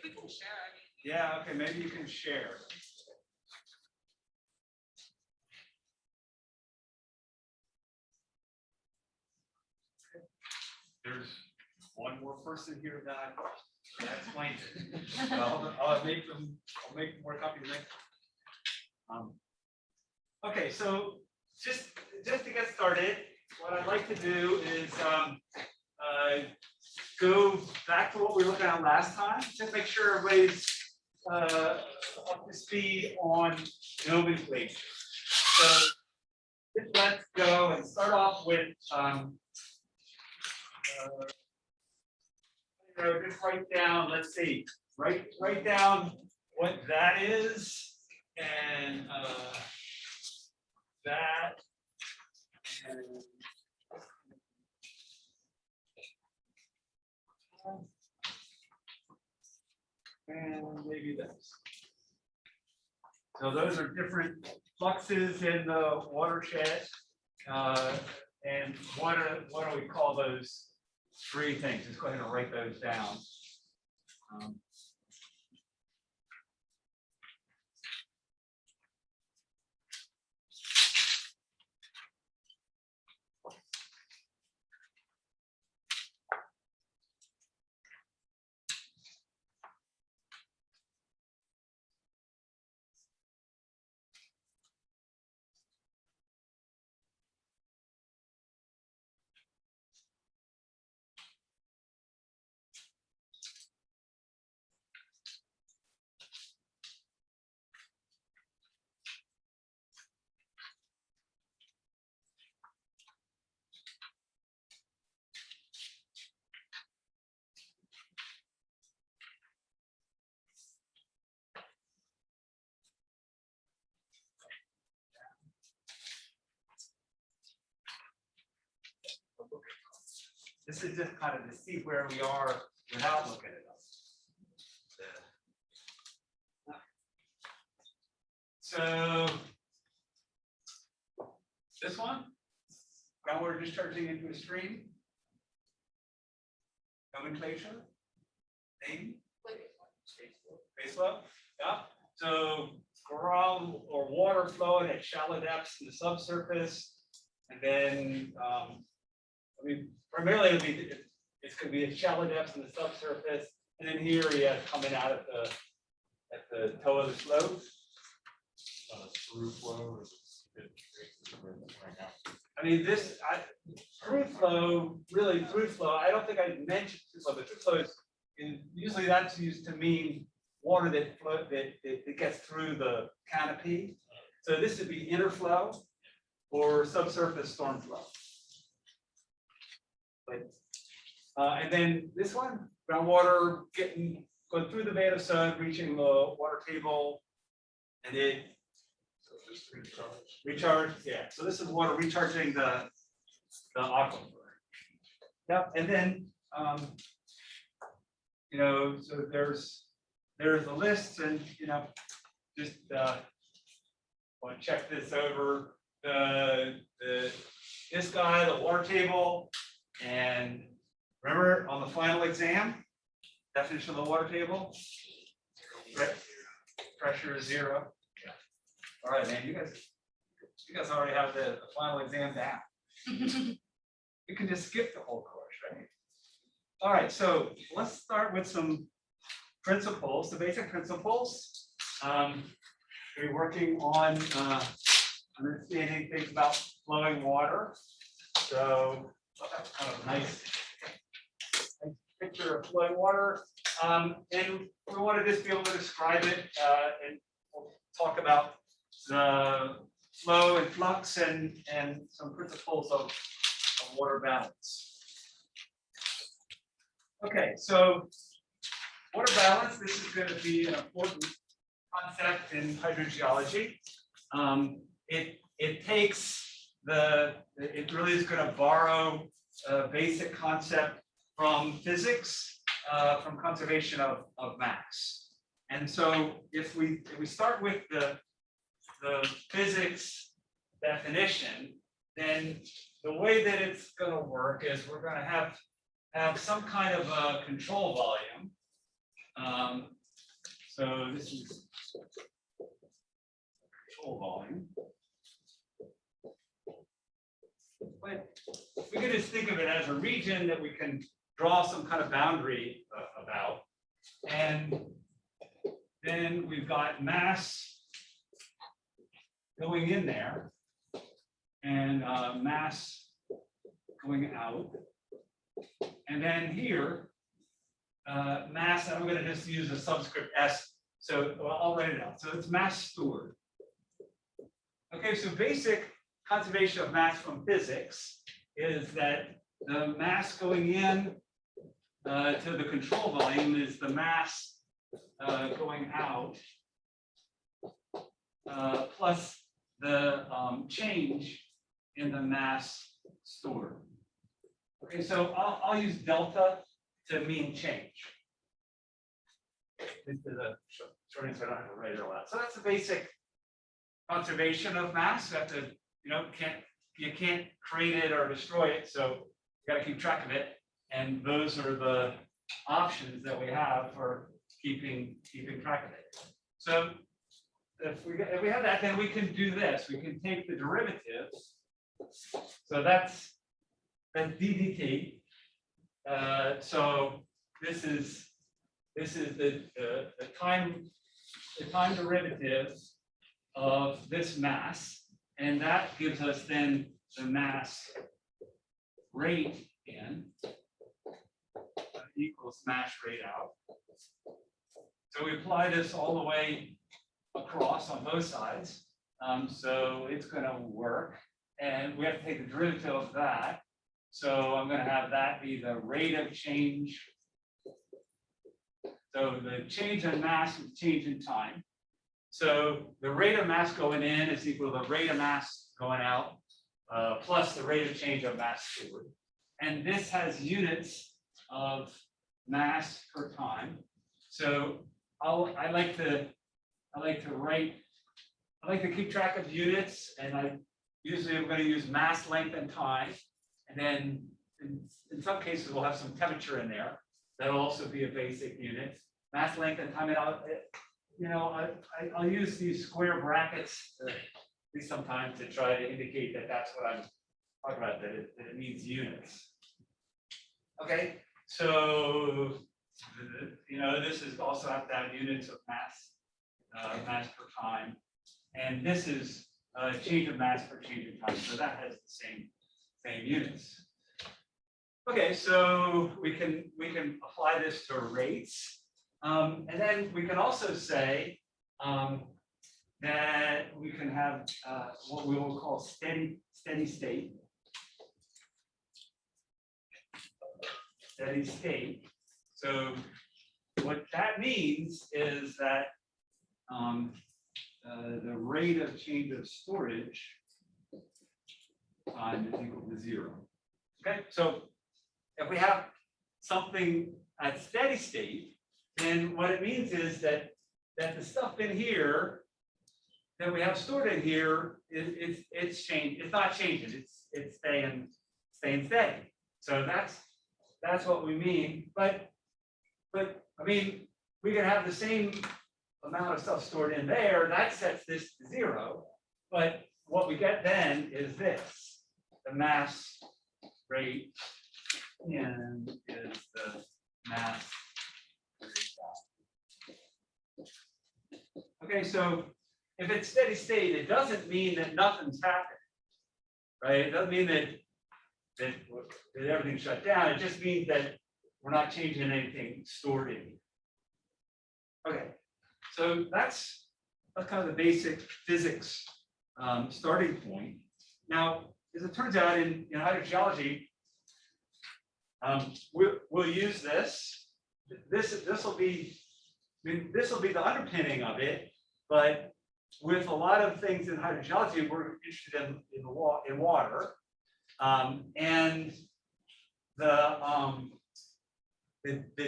We can share. I mean, Yeah, okay, maybe you can share. There's one more person here that explains it. I'll make more copies next time. Okay, so just to get started, what I'd like to do is go back to what we were looking at last time, just make sure everybody's up to speed on nomenclature. So let's go and start off with just write down, let's see, write down what that is and that and maybe this. So those are different fluxes in the watershed. And what do we call those three things? Let's go ahead and write those down. This is just kind of to see where we are without looking it up. So this one, groundwater discharging into a stream. Nomenclature, name, base flow. Yeah. So ground or water flowing at shallow depths in the subsurface, and then I mean, primarily it's going to be at shallow depths in the subsurface, and then here we have coming out at the toe of the slope. Through flow. I mean, through flow, really through flow. I don't think I mentioned through flow, but through flow is usually that's used to mean water that gets through the canopy. So this would be inner flow or subsurface storm flow. And then this one, groundwater going through the vein of sun, reaching the water table, and it recharge. Yeah. So this is water recharging the aquifer. Yep. And then so there's the list, and just want to check this over. This guy, the water table. And remember on the final exam, definition of the water table, pressure is 0. Yeah. All right, man, you guys already have the final exam down. You can just skip the whole course, right? All right, so let's start with some principles, the basic principles. We're working on understanding things about flowing water. So kind of nice picture of flowing water, and we want to just be able to describe it, and we'll talk about the flow and flux and some principles of water balance. Okay, so water balance. This is going to be an important concept in hydrogeology. It takes it really is going to borrow a basic concept from physics, from conservation of mass. And so if we start with the physics definition, then the way that it's going to work is we're going to have some kind of a control volume, So this is control volume. But we can just think of it as a region that we can draw some kind of boundary about. And then we've got mass going in there and mass going out. And then here, mass, I'm going to just use a subscript S. So I'll write it out. So it's mass stored. Okay, so basic conservation of mass from physics is that the mass going in to the control volume is the mass going out plus the change in the mass stored. Okay, so I'll use delta to mean change. This is a short answer, I don't have to write it all out. So that's the basic conservation of mass. You have to, you can't create it or destroy it, so you got to keep track of it. And those are the options that we have for keeping track of it. So if we have that, then we can do this. We can take the derivatives. So that's ddt. So this is the time derivative of this mass, and that gives us then the mass rate in equals mass rate out. So we apply this all the way across on both sides. So it's going to work, and we have to take the derivative of that. So I'm going to have that be the rate of change. So the change in mass is change in time. So the rate of mass going in is equal to the rate of mass going out plus the rate of change of mass stored. And this has units of mass per time. So I like to keep track of units, and I'm going to use mass, length, and time. And then in some cases we'll have some temperature in there. That'll also be a basic unit. Mass, length, and time. And I'll use these square brackets at least sometimes to try to indicate that that's what I'm talking about, that it means units. Okay, so this is also have to have units of mass, mass per time, and this is change of mass per change of time. So that has the same units. Okay, so we can apply this to rates. And then we can also say that we can have what we will call steady state. Steady state. So what that means is that the rate of change of storage time is equal to 0. Okay, so if we have something at steady state, then what it means is that the stuff in here that we have stored in here it's changed. It's not changing. It's staying steady. So that's what we mean. But I mean, we can have the same amount of stuff stored in there. That sets this to 0. But what we get then is this: the mass rate in is the mass. Okay, so if it's steady state, it doesn't mean that nothing's happening, right? It doesn't mean that everything's shut down. It just means that we're not changing anything stored in. Okay, so that's kind of the basic physics starting point. Now, as it turns out, in hydrogeology, we'll use this. This will be the underpinning of it, but with a lot of things in hydrogeology, we're interested in water, and the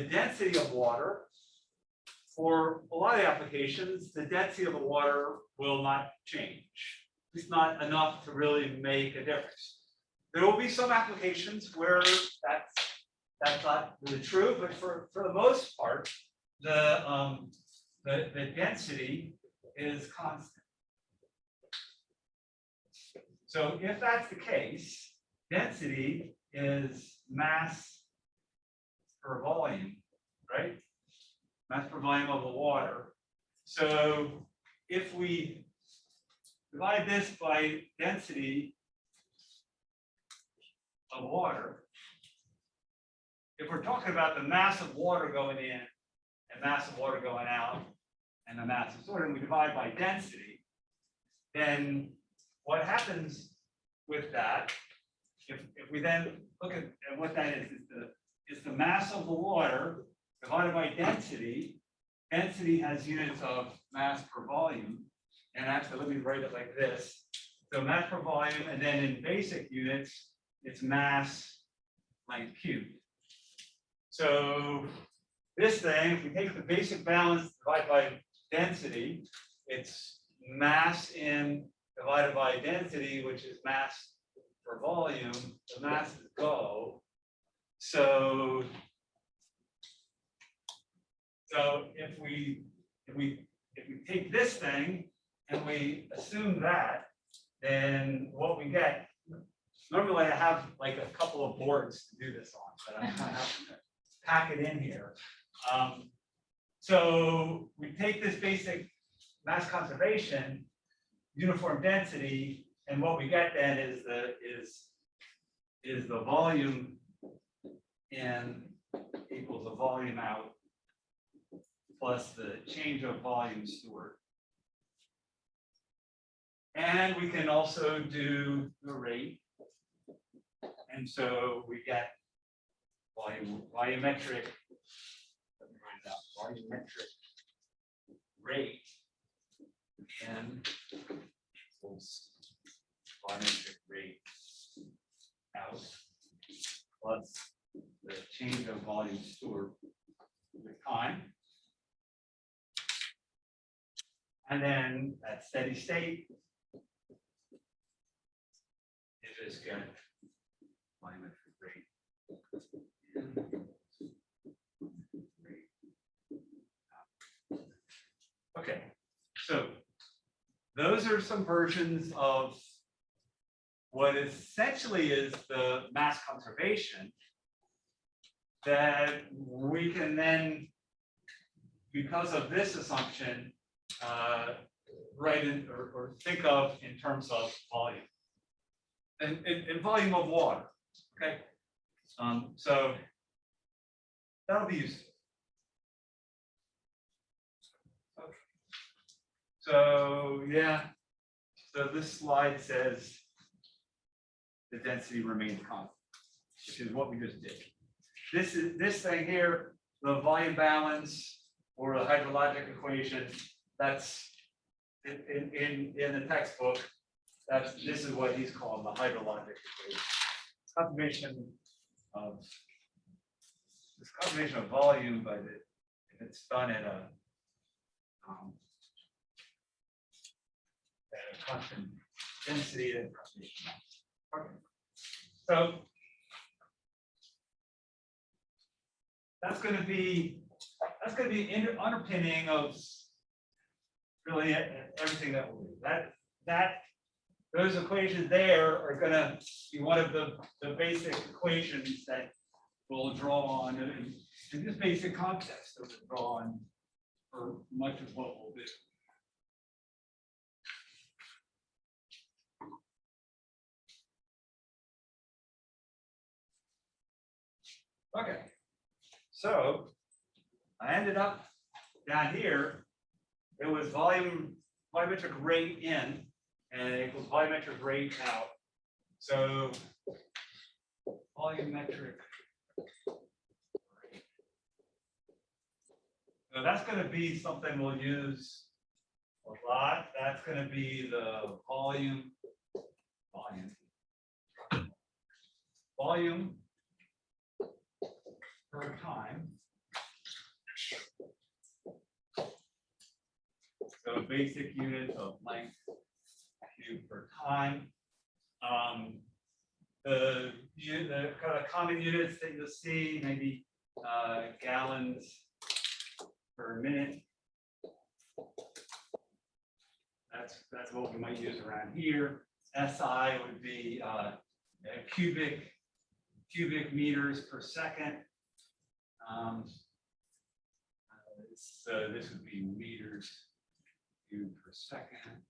density of water. For a lot of applications, the density of the water will not change. It's not enough to really make a difference. There will be some applications where that's not really true, but for the most part, the the density is constant. So if that's the case, density is mass per volume, right? Mass per volume of the water. So if we divide this by density of water, if we're talking about the mass of water going in and mass of water going out and the mass of water, and we divide by density, then what happens with that, if we then look at what that is the mass of the water divided by density. Density has units of mass per volume. And actually, let me write it like this. So mass per volume, and then in basic units, it's mass length cubed. So this thing, if we take the basic balance divided by density, it's mass in divided by density, which is mass per volume. The mass is go. So if we take this thing and we assume that, then what we get, normally I have like a couple of boards to do this on, but I'm going to have to pack it in here. So we take this basic mass conservation, uniform density, and what we get then is the volume in equals the volume out plus the change of volume stored. And we can also do the rate. And so we get volumetric, let me write it out, volumetric rate and equals volumetric rate out plus the change of volume stored with time. And then at steady state, you just get volumetric rate. Okay, so those are some versions of what essentially is the mass conservation that we can then, because of this assumption, write in or think of in terms of volume and volume of water. Okay, so that'll be useful. Okay. So yeah, so this slide says the density remains constant, which is what we just did. This thing here, the volume balance or the hydrologic equation, that's in the textbook. This is what he's called the hydrologic equation. This combination of volume, but if it's done at a constant density, then okay. So that's going to be underpinning of really everything that we'll do. Those equations there are going to be one of the basic equations that we'll draw on in this basic context that we'll draw on for much of what we'll do. Okay, so I ended up down here. It was volumetric rate in, and it equals volumetric rate out. So volumetric rate. So that's going to be something we'll use a lot. That's going to be the volume per time. So basic units of length cubed per time. The kind of common units that you'll see, maybe gallons per minute that's what we might use around here. SI would be cubic meters per second. So this would be meters cubed per second.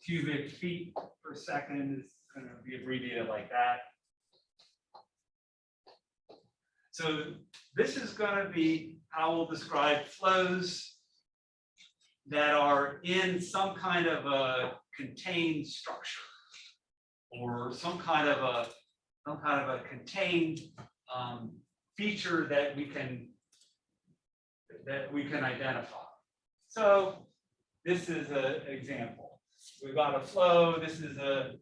Cubic feet per second is going to be abbreviated like that. So this is going to be how we'll describe flows that are in some kind of a contained structure, or some kind of a contained feature that we can identify. So this is an example. We've got a flow. That's a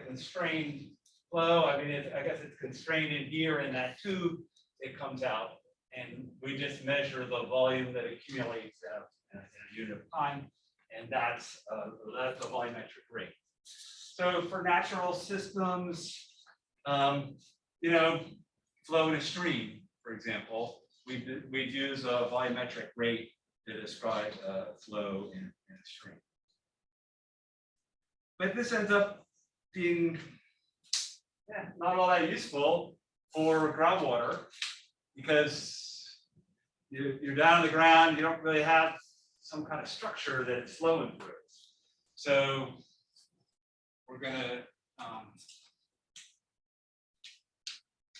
constrained flow. I mean, I guess it's constrained in here in that tube. It comes out, and we just measure the volume that accumulates in a unit of time, and that's a volumetric rate. So for natural systems, flow in a stream, for example, we'd use a volumetric rate to describe flow in a stream. But this ends up being not all that useful for groundwater, because you're down on the ground, you don't really have some kind of structure that it's flowing through. So we're going to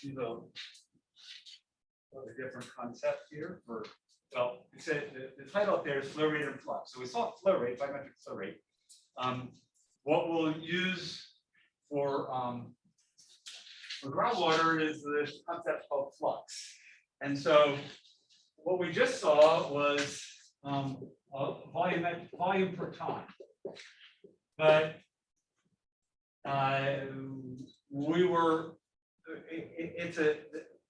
use a different concept here for, well, we said the title up there is flow rate and flux. So we saw flow rate, volumetric flow rate. What we'll use for groundwater is this concept called flux. And so what we just saw was volume per time. But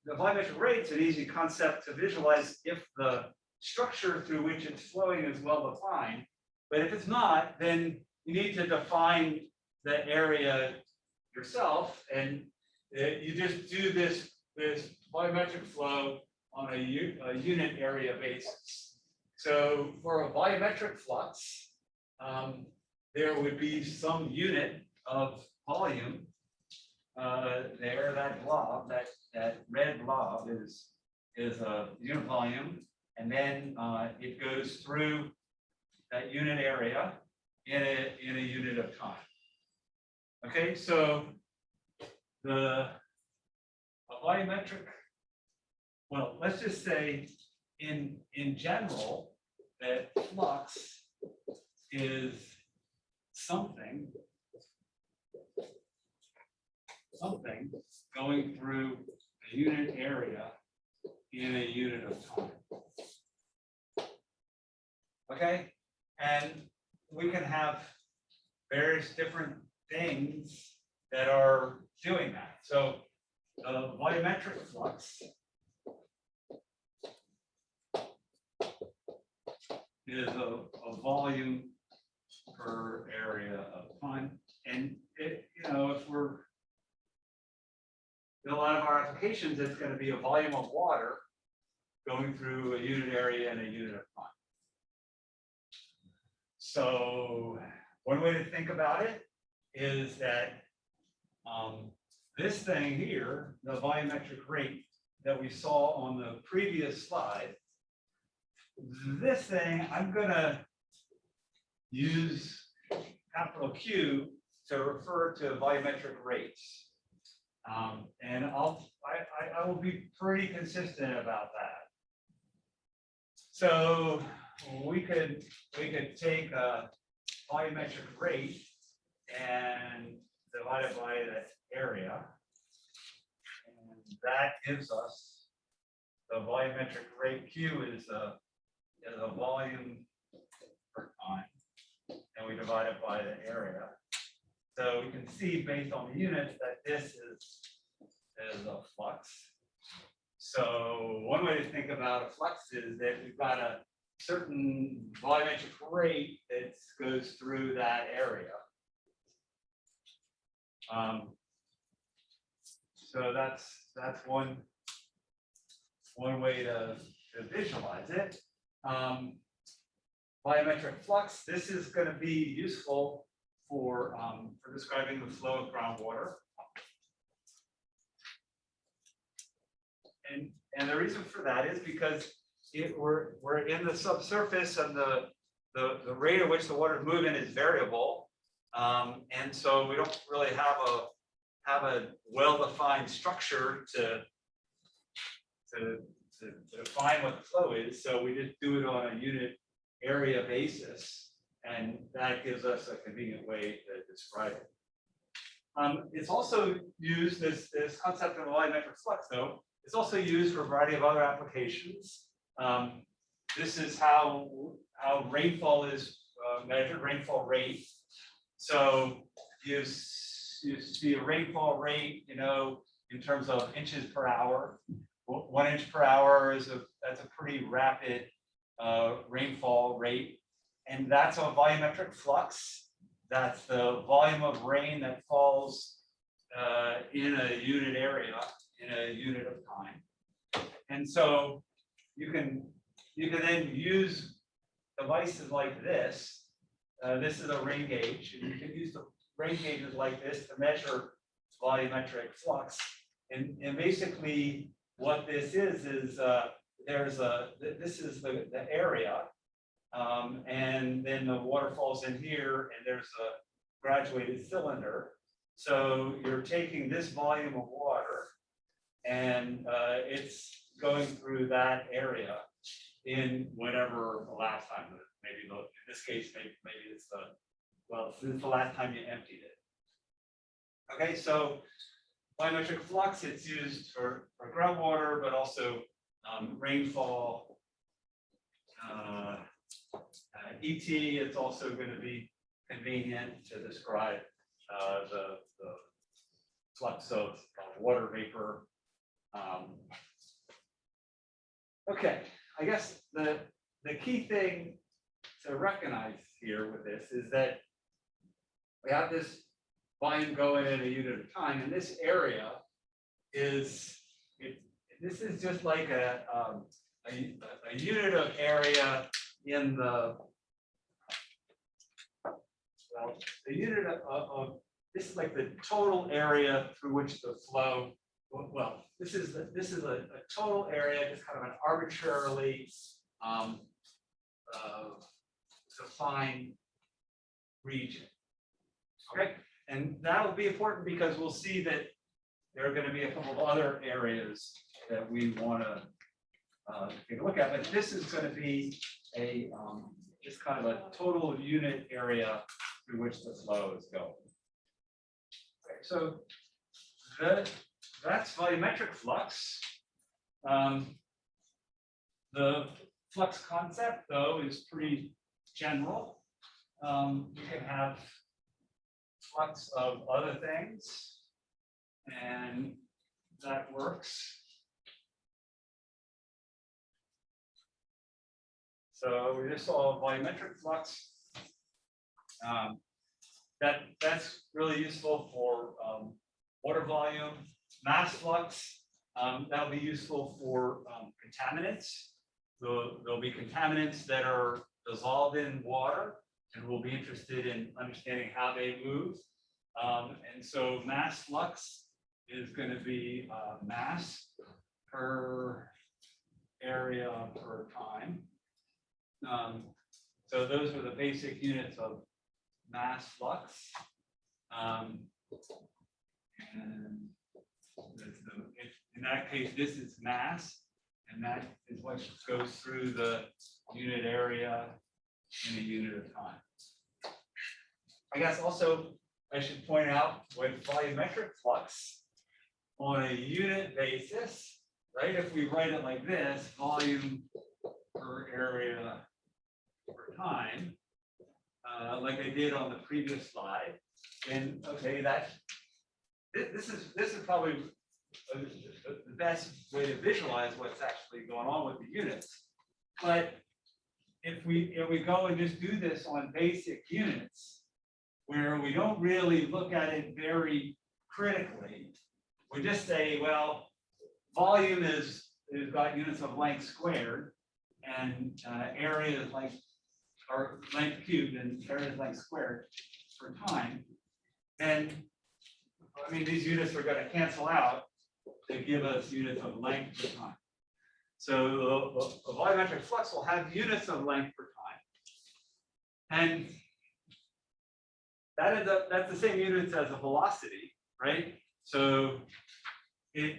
the volumetric rate's an easy concept to visualize if the structure through which it's flowing is well defined. But if it's not, then you need to define the area yourself, and you just do this volumetric flow on a unit area basis. So for a volumetric flux, there would be some unit of volume there. That blob, that red blob is a unit volume, and then it goes through that unit area in a unit of time. Okay, so a volumetric, well, let's just say in general that flux is something going through a unit area in a unit of time. Okay, and we can have various different things that are doing that. So volumetric flux is a volume per area of time, and if we're in a lot of our applications, it's going to be a volume of water going through a unit area and a unit of time. So one way to think about it is that this thing here, the volumetric rate that we saw on the previous slide, this thing, I'm going to use capital Q to refer to volumetric rates. And I will be pretty consistent about that. So we could take a volumetric rate and divide it by the area, and that gives us the volumetric rate. Q is a volume per time, and we divide it by the area. So we can see based on the units that this is a flux. So one way to think about a flux is that we've got a certain volumetric rate that goes through that area. So that's one way to visualize it. volumetric flux. This is going to be useful for describing the flow of groundwater. And the reason for that is because we're in the subsurface, and the rate at which the water is moving is variable, and so we don't really have a well-defined structure to define what the flow is. So we just do it on a unit area basis, and that gives us a convenient way to describe it. It's also used, this concept of volumetric flux, though, it's also used for a variety of other applications. This is how rainfall is measured, rainfall rate. So you see a rainfall rate, in terms of inches per hour. 1 inch per hour that's a pretty rapid rainfall rate, and that's a volumetric flux. That's the volume of rain that falls in a unit area, in a unit of time. And so you can then use devices like this. This is a rain gauge, and you can use the rain gauges like this to measure volumetric flux. And basically what this is this is the area, and then the water falls in here, and there's a graduated cylinder. So you're taking this volume of water, and it's going through that area in whatever the last time, maybe in this case, maybe it's since the last time you emptied it. Okay, so volumetric flux, it's used for groundwater, but also rainfall, ET. It's also going to be convenient to describe the flux of water vapor. Okay, I guess the key thing to recognize here with this is that we have this volume going in a unit of time, and this area is this is just like a unit of area in the unit of this is like the total area through which the flow. Well, this is a total area, just kind of an arbitrarily defined region. Okay, and that will be important because we'll see that there are going to be a couple of other areas that we want to take a look at, but this is going to be a just kind of a total unit area through which the flow is going. Okay, so that's volumetric flux. The flux concept, though, is pretty general. You can have flux of other things, and that works. So we just saw volumetric flux. That's really useful for water volume. Mass flux, that'll be useful for contaminants. There'll be contaminants that are dissolved in water, and we'll be interested in understanding how they move. And so mass flux is going to be mass per area per time. So those are the basic units of mass flux. And in that case, this is mass, and that is what goes through the unit area in a unit of time. I guess also I should point out with volumetric flux on a unit basis, right? If we write it like this, volume per area per time, like I did on the previous slide, and okay, this is probably the best way to visualize what's actually going on with the units. But if we go and just do this on basic units, where we don't really look at it very critically, we just say, well, volume is got units of length squared, and area is like or length cubed and area length squared for time, then, I mean, these units are going to cancel out to give us units of length per time. So the volumetric flux will have units of length per time. And that's the same units as a velocity, right? So it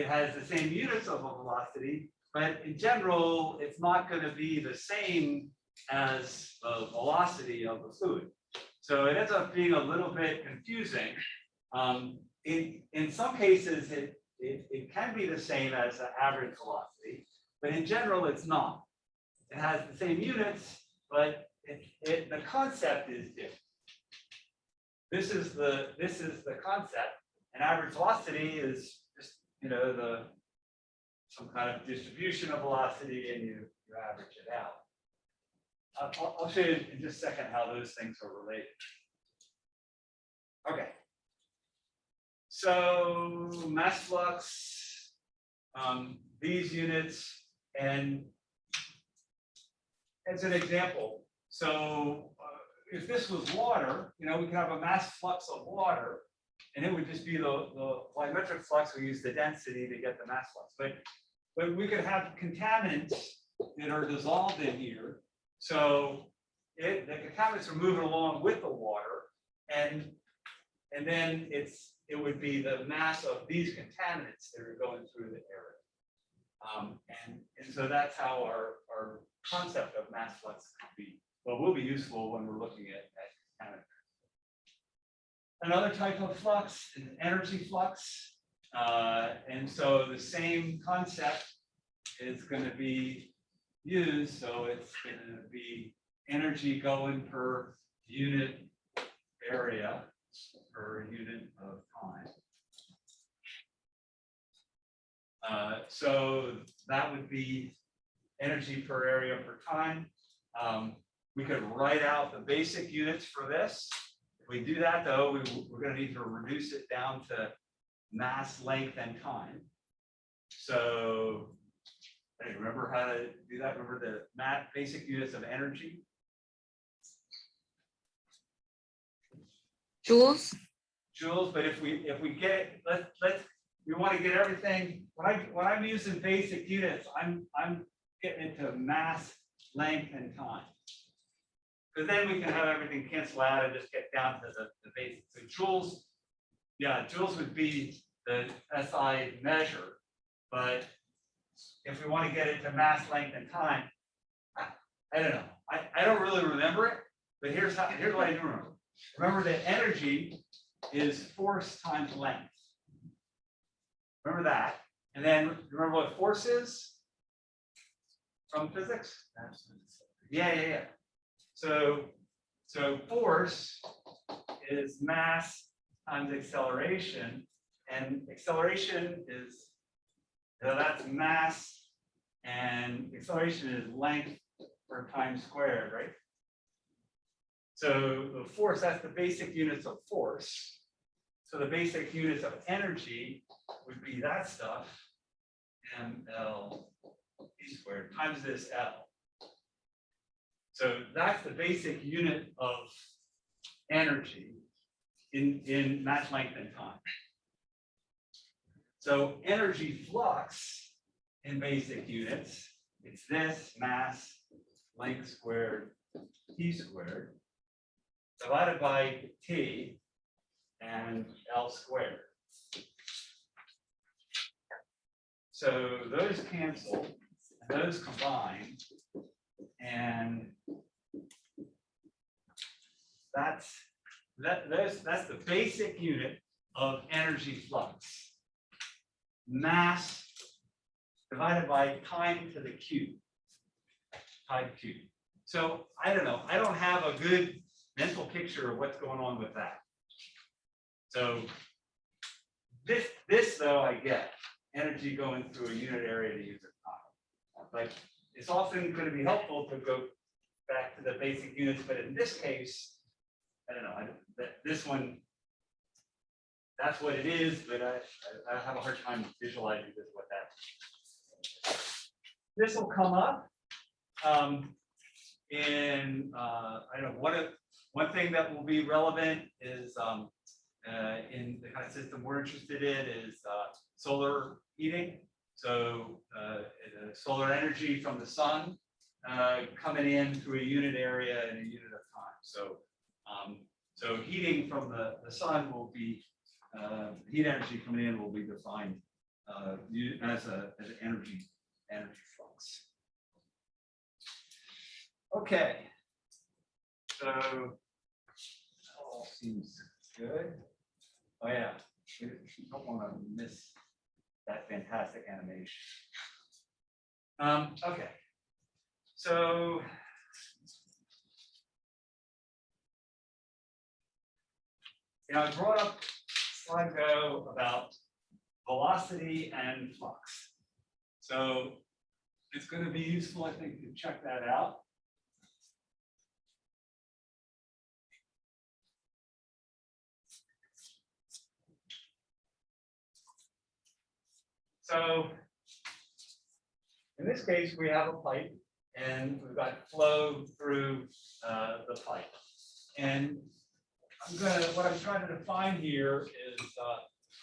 has the same units of a velocity, but in general, it's not going to be the same as the velocity of the fluid. So it ends up being a little bit confusing. In some cases, it can be the same as the average velocity, but in general, it's not. It has the same units, but the concept is different. This is the concept. An average velocity is just, you know, some kind of distribution of velocity, and you average it out. I'll show you in just a second how those things are related. Okay. So mass flux, these units, and as an example, so if this was water, you know, we could have a mass flux of water, and it would just be the volumetric flux. We use the density to get the mass flux, but we could have contaminants that are dissolved in here. So the contaminants are moving along with the water, and then it would be the mass of these contaminants that are going through the area. And so that's how our concept of mass flux will be useful when we're looking at contaminants. Another type of flux is energy flux. And so the same concept is going to be used. So it's going to be energy going per unit area per unit of time. So that would be energy per area per time. We could write out the basic units for this. If we do that, though, we're going to need to reduce it down to mass, length, and time. So, hey, remember how to do that? Remember the basic units of energy? Joules. Joules, but if we get we want to get everything. When I'm using basic units, I'm getting into mass, length, and time. Because then we can have everything cancel out and just get down to the basics. So joules, yeah, joules would be the SI measure, but if we want to get it to mass, length, and time, I don't know. I don't really remember it, but here's what I do remember. Remember that energy is force times length. Remember that. And then remember what force is from physics? Yeah. So force is mass times acceleration, and acceleration is, that's mass, and acceleration is length per time squared, right? So the force, that's the basic units of force. So the basic units of energy would be that stuff, ml e squared times this L. So that's the basic unit of energy in mass, length, and time. So energy flux in basic units, it's this mass, length squared, T squared, divided by T and L squared. So those cancel, and those combine, and that's the basic unit of energy flux. Mass divided by time to the cube. Time cube. So I don't know. I don't have a good mental picture of what's going on with that. So this though I get energy going through a unit area to use a time. But it's often going to be helpful to go back to the basic units. But in this case, I don't know. This one, that's what it is. But I have a hard time visualizing this what that is. This will come up in, I don't know, one thing that will be relevant is in the kind of system we're interested in is solar heating. So solar energy from the sun coming in through a unit area in a unit of time. So so heating from the sun will be heat energy coming in will be defined as an energy flux. Okay, so that all seems good. Oh yeah, you don't want to miss that fantastic animation. Okay, so I brought up a slide ago about velocity and flux. So it's going to be useful, I think, to check that out. So in this case, we have a pipe and we've got flow through the pipe. And what I'm trying to define here is,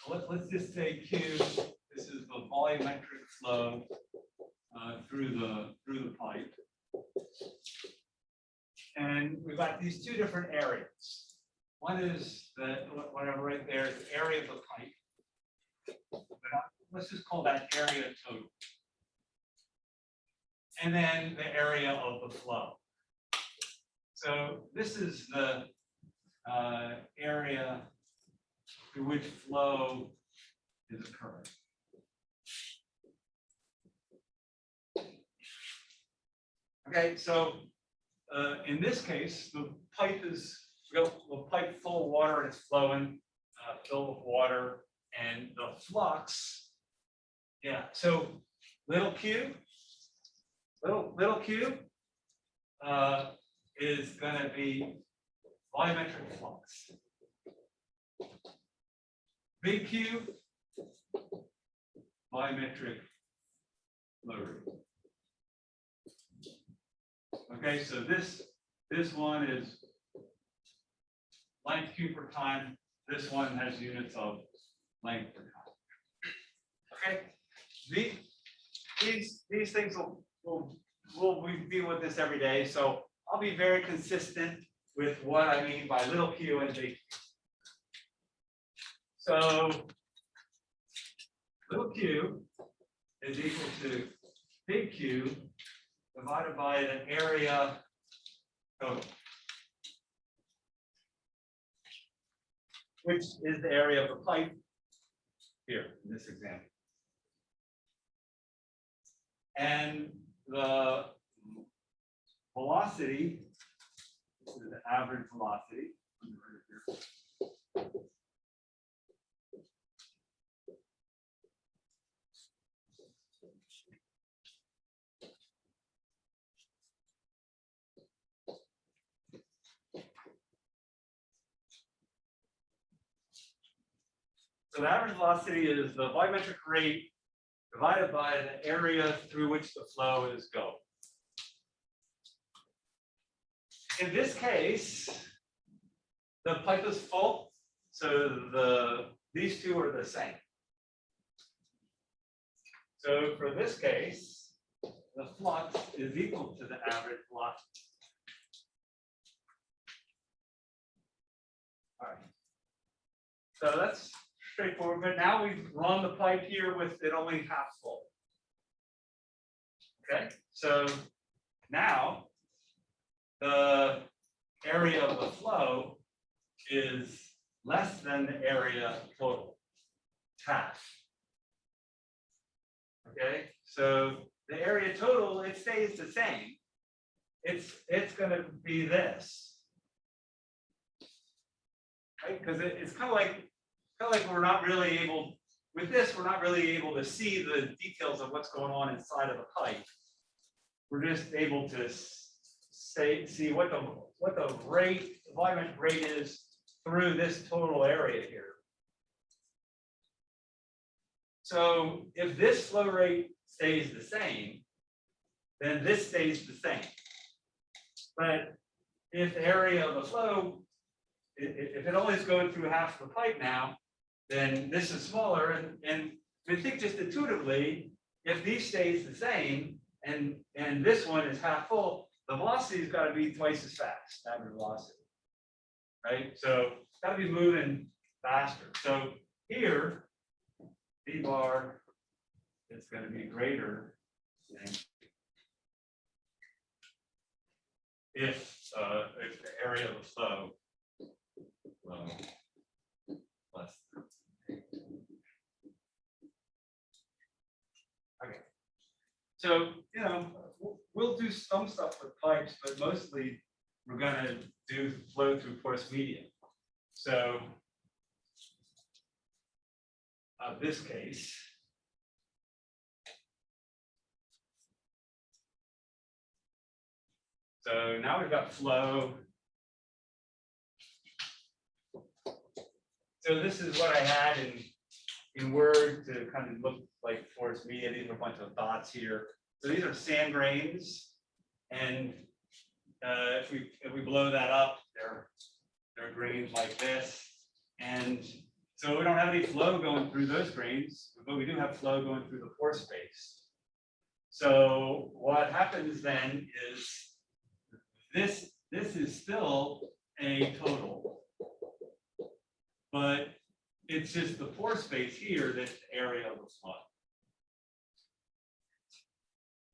let's just say Q, this is the volumetric flow through the pipe. And we've got these two different areas. One is whatever right there is the area of the pipe. But let's just call that area total. And then the area of the flow. So this is the area through which flow is occurring. Okay, so in this case, the pipe is the pipe full of water and it's flowing, filled with water, and the flux. Yeah, so little q is going to be volumetric flux. Big Q, volumetric flow rate. Okay, so this one is length Q per time. This one has units of length per time. Okay, these things we'll be with this every day. So I'll be very consistent with what I mean by little q and big Q. So little q is equal to big Q divided by the area total, which is the area of the pipe here in this example. And the velocity, this is the average velocity. So the average velocity is the volumetric rate divided by the area through which the flow is going. In this case, the pipe is full, so these two are the same. So for this case, the flux is equal to the average velocity. All right. So that's straightforward, but now we've run the pipe here with it only half full. Okay, so now the area of the flow is less than the area total, half. Okay, so the area total, it stays the same. It's going to be this, right? Because it's kind of like we're not really able, with this, we're not really able to see the details of what's going on inside of the pipe. We're just able to see what the rate, the volumetric rate is through this total area here. So if this flow rate stays the same, then this stays the same. But if the area of the flow, if it only is going through half the pipe now, then this is smaller. And we think just intuitively, if these stays the same and this one is half full, the velocity's got to be twice as fast, average velocity. Right? So it's got to be moving faster. So here, V bar is going to be greater than if the area of the flow less. Okay. So, you know, we'll do some stuff with pipes, but mostly we're going to do flow through porous media. So, this case, so now we've got flow. So this is what I had in Word to kind of look like porous media. These are a bunch of dots here. So these are sand grains, and if we blow that up, they're grains like this, and so we don't have any flow going through those grains, but we do have flow going through the pore space. So what happens then is this is still a total, but it's just the pore space here that's the area of the flow.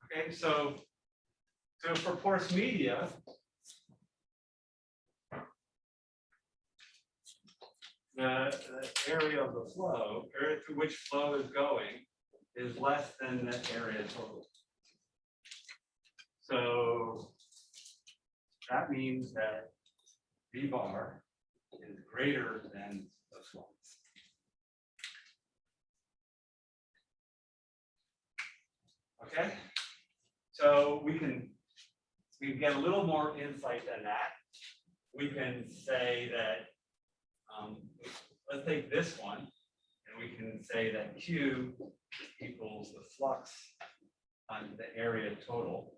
Okay, so for porous media, the area of the flow, area through which flow is going, is less than the area total. So that means that V bar is greater than the flux. Okay, so we can get a little more insight than that. We can say that let's take this one, and we can say that Q equals the flux on the area total.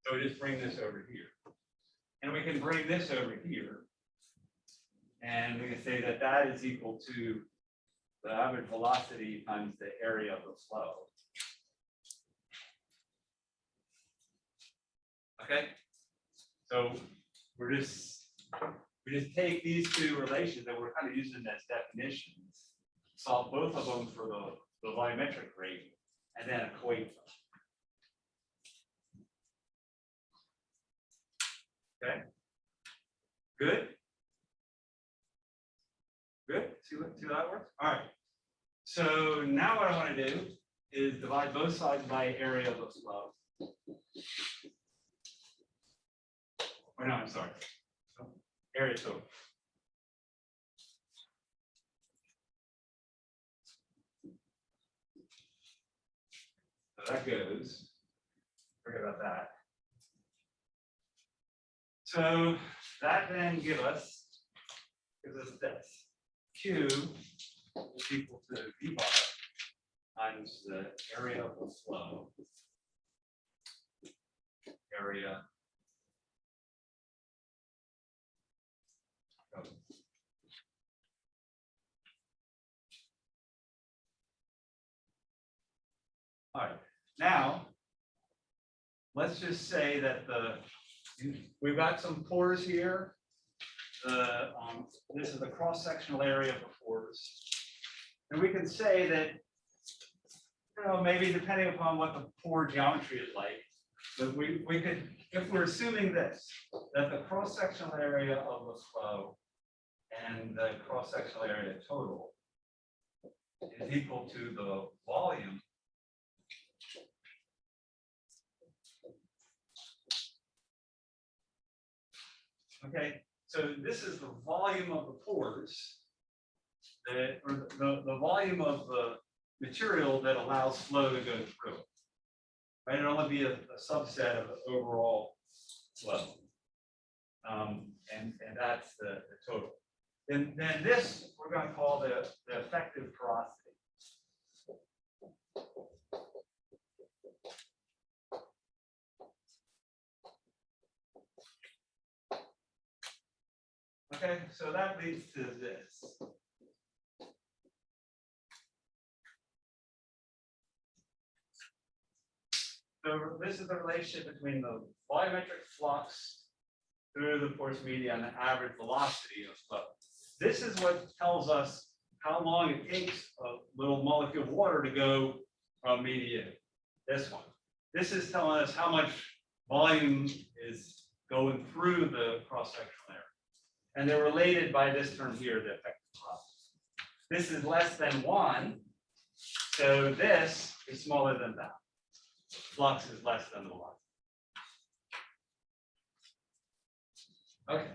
So we just bring this over here. And we can bring this over here. And we can say that that is equal to the average velocity times the area of the flow. Okay? So we just take these two relations that we're kind of using as definitions, solve both of them for the volumetric rate, and then equate them. Okay. Good. Good. See how that works? All right. So now what I want to do is divide both sides by area of the flow. Or no, I'm sorry. Area total. So that goes. Forget about that. So that then gives us this. Q is equal to V bar times the area of the flow. Area. All right. Now, let's just say that we've got some pores here. This is the cross-sectional area of the pores. And we can say that, you know, maybe depending upon what the pore geometry is like, that we could, if we're assuming this, that the cross-sectional area of the flow and the cross-sectional area total is equal to the volume okay, so this is the volume of the pores, or the volume of the material that allows flow to go through. Right, it'll only be a subset of the overall flow, and that's the total. Then this we're going to call the effective porosity. Okay, so that leads to this. So this is the relationship between the volumetric flux through the porous media and the average velocity of flow. This is what tells us how long it takes a little molecule of water to go from media. This one. This is telling us how much volume is going through the cross-sectional area. And they're related by this term here, the effective flux. This is less than 1, so this is smaller than that. Flux is less than the 1. Okay,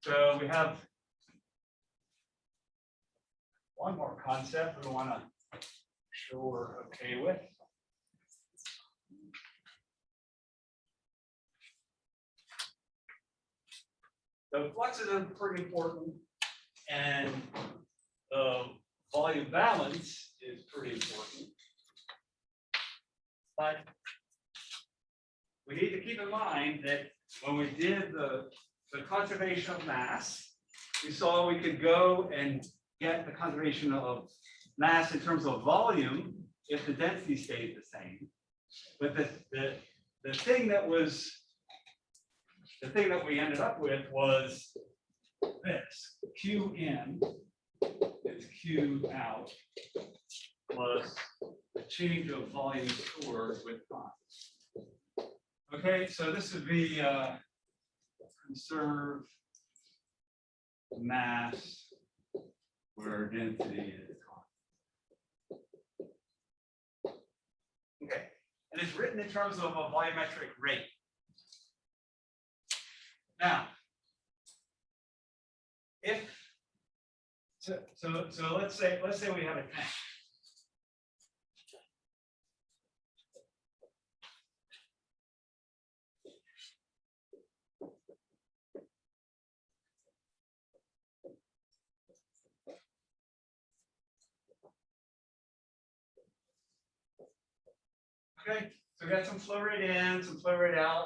so we have one more concept we want to make sure we're okay with. So fluxes are pretty important, and the volume balance is pretty important. But we need to keep in mind that when we did the conservation of mass, we saw we could go and get the conservation of mass in terms of volume if the density stayed the same. But the thing that we ended up with was this: Q in is Q out plus the change of volume stored with time. Okay, so this would be conserve mass where density is constant. Okay, and it's written in terms of a volumetric rate. Now, if so let's say we have a tank. Okay, so we got some flow rate in, some flow rate out,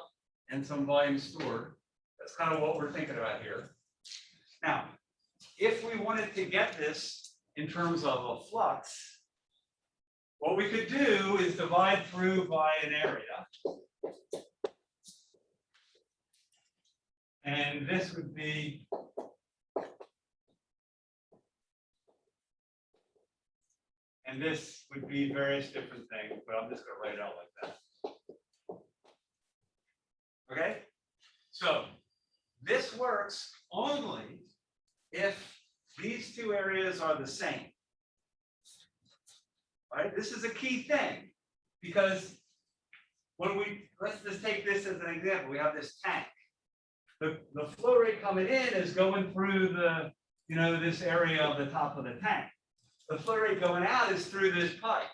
and some volume stored. That's kind of what we're thinking about here. Now, if we wanted to get this in terms of a flux, what we could do is divide through by an area. And this would be various different things, but I'm just going to write it out like that. Okay? So this works only if these two areas are the same. Right? This is a key thing, because let's just take this as an example. We have this tank. The flow rate coming in is going through this area of the top of the tank. The flow rate going out is through this pipe.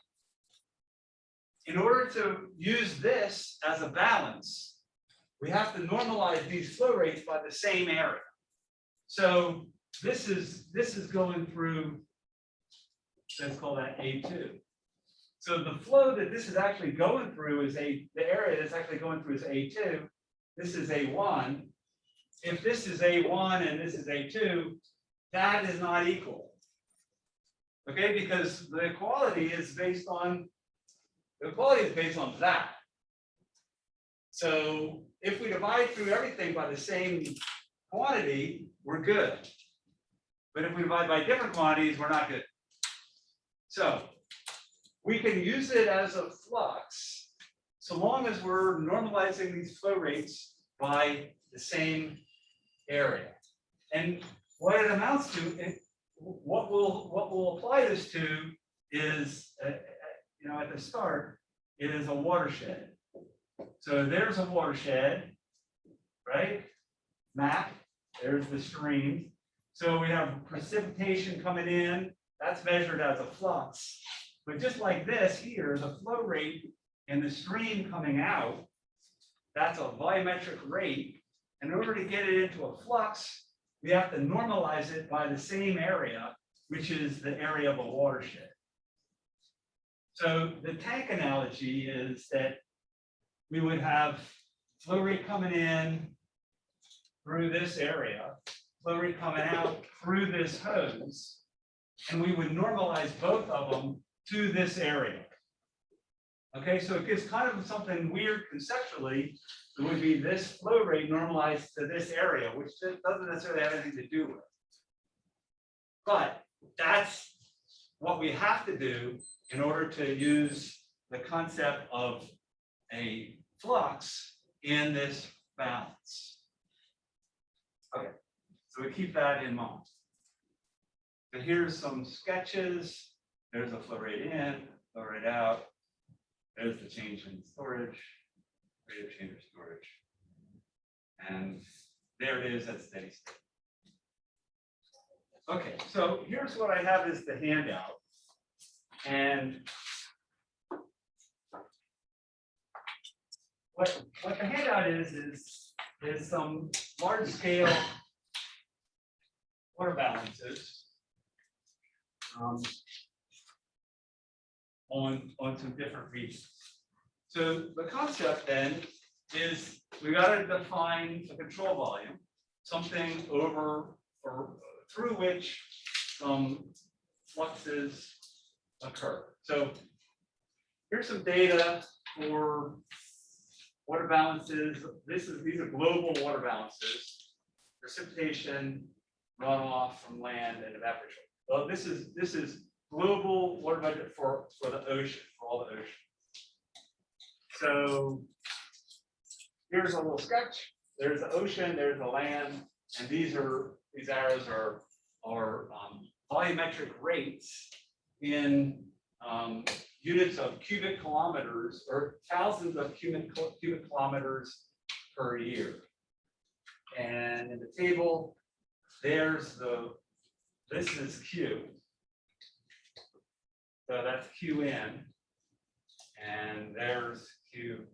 In order to use this as a balance, we have to normalize these flow rates by the same area. So this is going through, let's call that A2. So the flow that this is actually going through is the area that's actually going through is A2. This is A1. If this is A1 and this is A2, that is not equal. Okay, because the equality is based on that. So if we divide through everything by the same quantity, we're good. But if we divide by different quantities, we're not good. So we can use it as a flux so long as we're normalizing these flow rates by the same area. And what it amounts to, what we'll apply this to is, at the start, it is a watershed. So there's a watershed, right? Map, there's the stream. So we have precipitation coming in, that's measured as a flux. But just like this here, the flow rate and the stream coming out, that's a volumetric rate. In order to get it into a flux, we have to normalize it by the same area, which is the area of a watershed. So the tank analogy is that we would have flow rate coming in through this area, flow rate coming out through this hose, and we would normalize both of them to this area. Okay, so it gives kind of something weird conceptually. It would be this flow rate normalized to this area, which doesn't necessarily have anything to do with. But that's what we have to do in order to use the concept of a flux in this balance. Okay, so we keep that in mind. So here's some sketches. There's a flow rate in, flow rate out. There's the change in storage, rate of change of storage. And there it is at steady state. Okay, so here's what I have is the handout. And what the handout is some large scale water balances on some different regions. So the concept then is we got to define a control volume, something over or through which some fluxes occur. So here's some data for water balances. These are global water balances: precipitation, runoff from land, and evaporation. Well, this is global water budget for the ocean, for all the ocean. So here's a little sketch. There's the ocean, there's the land, and these arrows are volumetric rates in units of cubic kilometers or thousands of cubic kilometers per year. And in the table, this is Q. So that's Q in, and there's Q.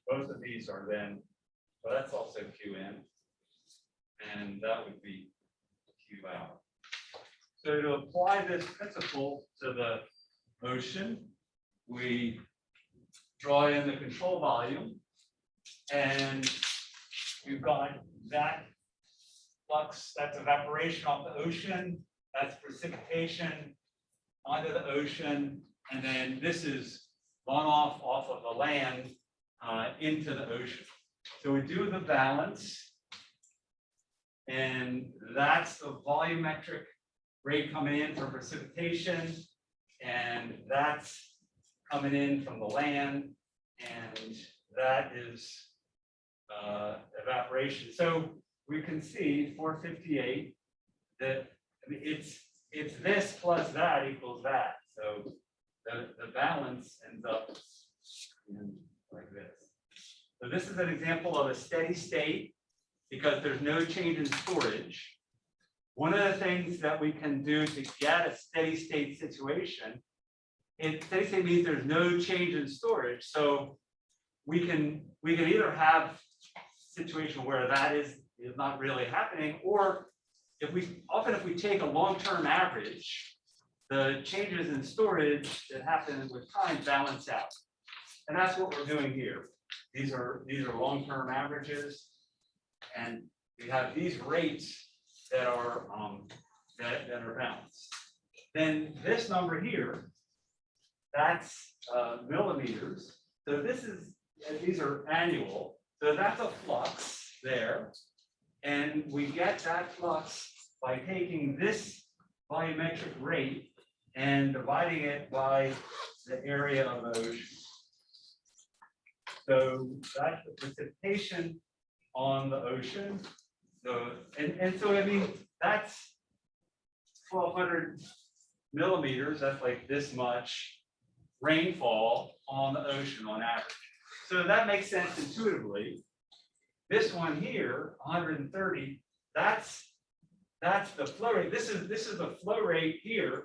Both of these are then, well, that's also Q in, and that would be Q out. So to apply this principle to the ocean, we draw in the control volume, and we've got that flux, that's evaporation off the ocean, that's precipitation onto the ocean, and then this is runoff off of the land into the ocean. So we do the balance, and that's the volumetric rate coming in from precipitation, and that's coming in from the land, and that is evaporation. So we can see 458 that it's this plus that equals that. So the balance ends up in like this. So this is an example of a steady state because there's no change in storage. One of the things that we can do to get a steady state situation, steady state means there's no change in storage. So we can either have a situation where that is not really happening, or if we take a long-term average, the changes in storage that happen with time balance out. And that's what we're doing here. These are long-term averages, and we have these rates that are balanced. Then this number here, that's millimeters. So these are annual. So that's a flux there, and we get that flux by taking this volumetric rate and dividing it by the area of the ocean. So that's the precipitation on the ocean. So so I mean that's 1,200 millimeters. That's like this much rainfall on the ocean on average. So that makes sense intuitively. This one here, 130. That's the flow rate. This is the flow rate here.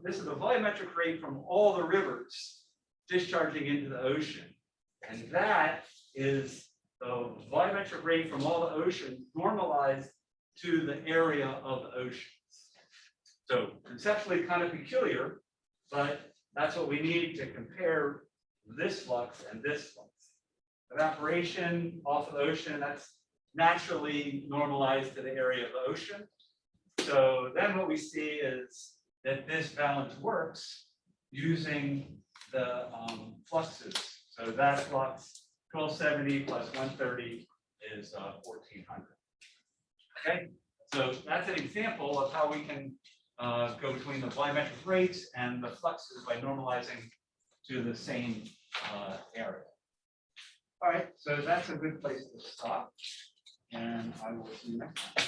This is the volumetric rate from all the rivers discharging into the ocean. And that is the volumetric rate from all the ocean normalized to the area of the ocean. So conceptually kind of peculiar, but that's what we need to compare this flux and this flux. Evaporation off of the ocean, that's naturally normalized to the area of the ocean. So then what we see is that this balance works using the fluxes. So that flux 1270 plus 130 is 1400. Okay, so that's an example of how we can go between the volumetric rates and the fluxes by normalizing to the same area. All right, so that's a good place to stop, and I will see you next time.